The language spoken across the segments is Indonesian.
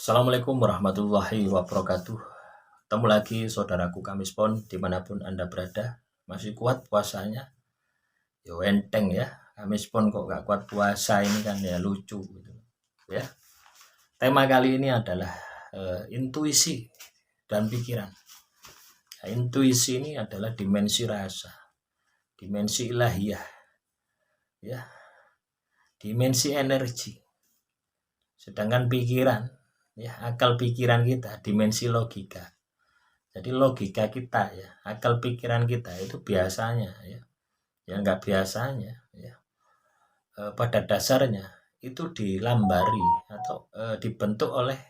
Assalamualaikum warahmatullahi wabarakatuh. Ketemu lagi saudaraku Kamispon dimanapun Anda berada. Masih kuat puasanya? Ya enteng ya. Kamispon kok gak kuat puasa ini kan ya lucu gitu. Ya. Tema kali ini adalah intuisi dan pikiran. Nah, intuisi ini adalah dimensi rasa, dimensi ilahiyah, ya, dimensi energi. Sedangkan pikiran, ya, akal pikiran kita, dimensi logika. Jadi logika kita ya, akal pikiran kita itu biasanya ya, yang nggak biasanya ya, pada dasarnya itu dilambari atau dibentuk oleh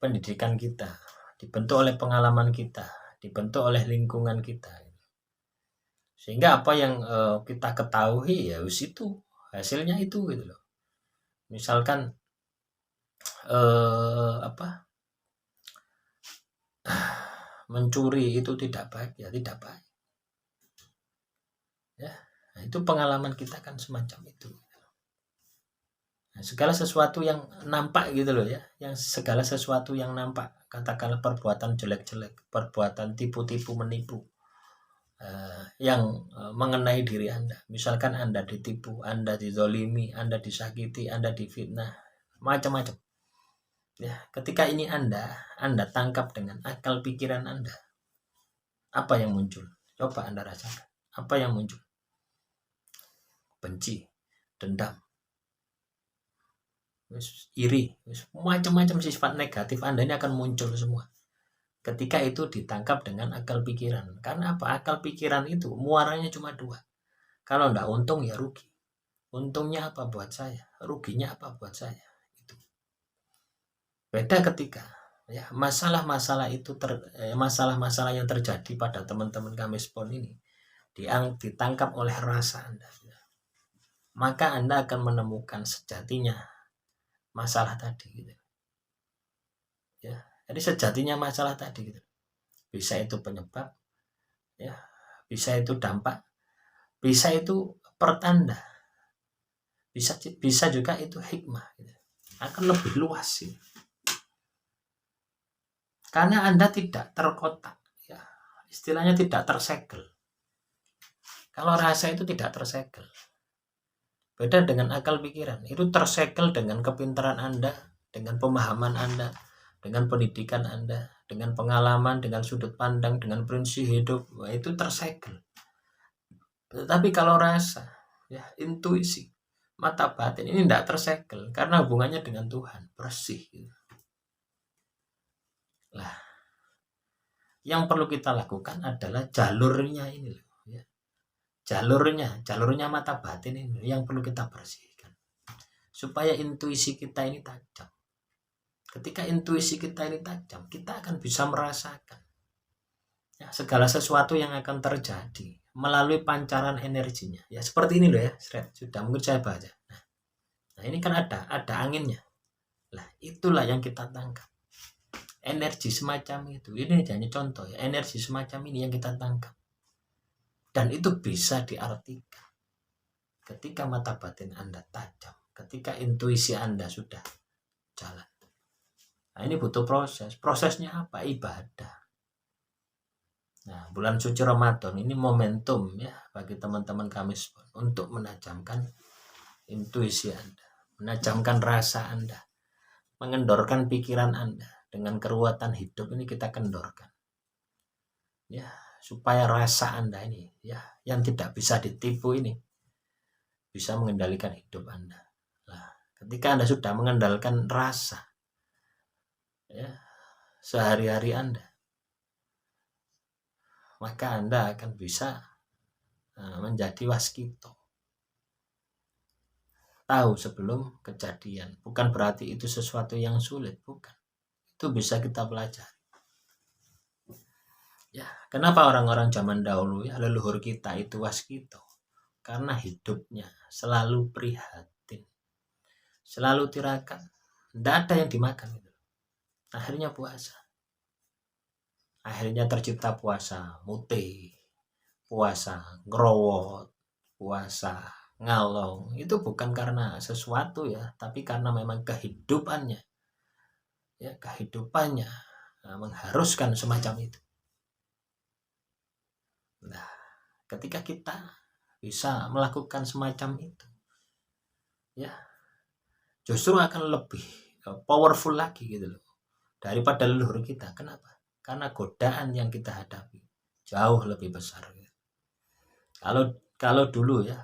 pendidikan kita, dibentuk oleh pengalaman kita, dibentuk oleh lingkungan kita. Sehingga apa yang kita ketahui ya itu hasilnya itu gitu loh. Misalkan apa mencuri itu tidak baik ya tidak baik. Ya, nah itu pengalaman kita kan semacam itu. Nah, segala sesuatu yang nampak gitu loh ya, yang segala sesuatu yang nampak, katakanlah perbuatan jelek-jelek, perbuatan tipu-tipu menipu, yang mengenai diri Anda. Misalkan Anda ditipu, Anda dizolimi, Anda disakiti, Anda difitnah, macam-macam. Ya, ketika ini Anda tangkap dengan akal pikiran Anda, apa yang muncul? Coba Anda rasakan. Apa yang muncul? Benci, dendam, iri, macam-macam sifat negatif Anda ini akan muncul semua. Ketika itu ditangkap dengan akal pikiran. Karena apa? Akal pikiran itu muaranya cuma dua. Kalau enggak untung ya rugi. Untungnya apa buat saya? Ruginya apa buat saya? Itu. Beda ketika ya masalah-masalah itu masalah-masalah yang terjadi pada teman-teman Kamispon ini ditangkap oleh rasa Anda. Maka Anda akan menemukan sejatinya masalah tadi gitu. Ya, jadi sejatinya masalah tadi gitu. Bisa itu penyebab, ya, bisa itu dampak, bisa itu pertanda, bisa juga itu hikmah, gitu. Akan lebih luas sih. Karena Anda tidak terkotak, ya, istilahnya tidak tersegel. Kalau rasa itu tidak tersegel. Beda dengan akal pikiran, itu tersegel dengan kepintaran Anda, dengan pemahaman Anda, dengan pendidikan Anda, dengan pengalaman, dengan sudut pandang, dengan prinsip hidup, itu tersegel. Tetapi kalau rasa, ya, intuisi, mata batin ini tidak tersegel karena hubungannya dengan Tuhan, bersih. Lah, yang perlu kita lakukan adalah jalurnya ini loh, ya. Jalurnya mata batin ini yang perlu kita bersihkan supaya intuisi kita ini tajam. Ketika intuisi kita ini tajam, kita akan bisa merasakan ya, segala sesuatu yang akan terjadi melalui pancaran energinya. Ya seperti ini loh ya, sudah mungkin saya baca. Nah ini kan ada anginnya. Lah itulah yang kita tangkap. Energi semacam itu. Ini hanya contoh ya, energi semacam ini yang kita tangkap. Dan itu bisa diartikan ketika mata batin Anda tajam, ketika intuisi Anda sudah jalan. Nah ini butuh proses. Prosesnya apa? Ibadah. Nah bulan suci Ramadan ini momentum ya bagi teman-teman Kamispon untuk menajamkan intuisi Anda, menajamkan rasa Anda, mengendorkan pikiran Anda. Dengan keruatan hidup ini kita kendorkan. Ya, supaya rasa Anda ini ya yang tidak bisa ditipu ini bisa mengendalikan hidup Anda. Nah, ketika Anda sudah mengendalikan rasa ya sehari-hari Anda, maka Anda akan bisa menjadi waskito. Tahu sebelum kejadian. Bukan berarti itu sesuatu yang sulit, bukan. Itu bisa kita pelajari. Ya, kenapa orang-orang zaman dahulu ya leluhur kita itu waskito? Karena hidupnya selalu prihatin, selalu tirakat, tidak ada yang dimakan gitu. Akhirnya puasa, akhirnya tercipta puasa mute, puasa ngerowot, puasa ngalong. Itu bukan karena sesuatu ya, tapi karena memang kehidupannya ya kehidupannya mengharuskan semacam itu. Nah, ketika kita bisa melakukan semacam itu, ya justru akan lebih powerful lagi gitu loh daripada leluhur kita. Kenapa? Karena godaan yang kita hadapi jauh lebih besar. Kalau dulu ya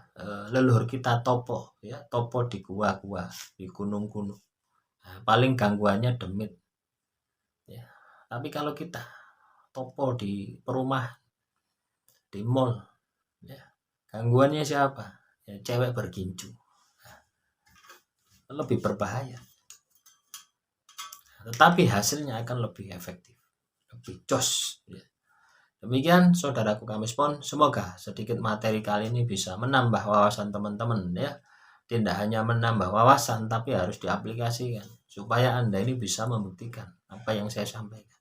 leluhur kita topo di gua-gua, di gunung-gunung. Nah, paling gangguannya demit. Ya. Tapi kalau kita topo di perumahan, di mall, ya, gangguannya siapa? Ya, cewek berginju. Nah, lebih berbahaya. Tetapi hasilnya akan lebih efektif, lebih jos. Ya. Demikian saudaraku Kamispon, semoga sedikit materi kali ini bisa menambah wawasan teman-teman ya. Tidak hanya menambah wawasan tapi harus diaplikasikan supaya Anda ini bisa membuktikan apa yang saya sampaikan.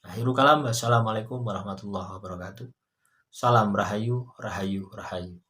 Akhirul kalam, wassalamualaikum warahmatullahi wabarakatuh. Salam rahayu, rahayu, rahayu.